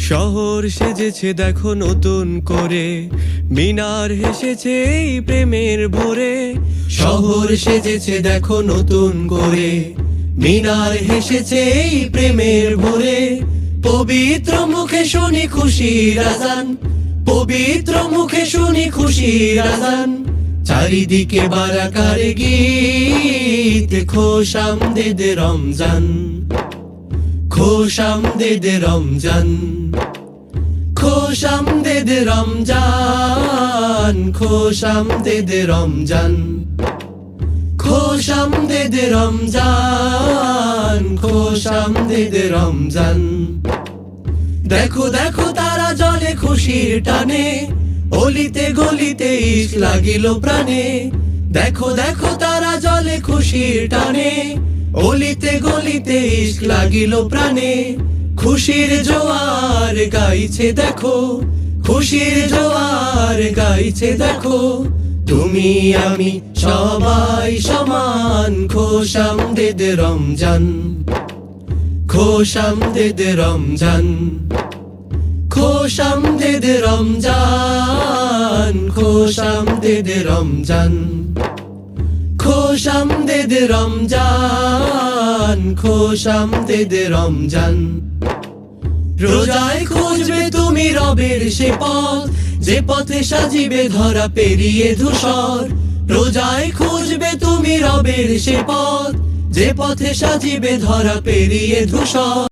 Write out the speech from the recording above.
শহর সেজেছে দেখো নতুন করে, মিনার হেসেছে এই প্রেমের ভোরে। শহর সেজেছে দেখো নতুন করে, মিনার হেসেছে এই প্রেমের ভোরে। পবিত্র মুখে শুনি খুশির আজান, পবিত্র মুখে শুনি খুশির আজান। চারিদিকে বারাকার গীত, খোশ আমদেদ রমজান, খোশ আমদেদ রমজান, খোশ আমদেদ রমজান, খোশ আমদেদ রমজান, খোশ আমদেদ রমজান, খোশ আমদেদ রমজান। দেখো দেখো তারা জলে খুশির টানে, অলিতে গলিতে ইশ লাগিল প্রাণে। দেখো দেখো তারা জলে খুশির টানে, অলিতে গলিতে ইশ লাগিল প্রাণে। খুশির জোয়ার গাইছে দেখো, খুশির জোয়ার গাইছে দেখো। তুমি আমি সবাই সমান, খোশ আমদেদ রমজান, খোশ আমদেদ রমজান, খোশ আমদেদ রমজান, খোশ আমদেদ রমজান, খোশ আমদেদ রমজান, খোশ আমদেদ রমজান। রোজায় খুঁজবে তুমি রবের সে পথ, যে পথে সাজিবে ধরা পেরিয়ে ধূসর। রোজায় খুঁজবে তুমি রবের সে পথ, যে পথে সাজিবে ধরা পেরিয়ে ধূসর।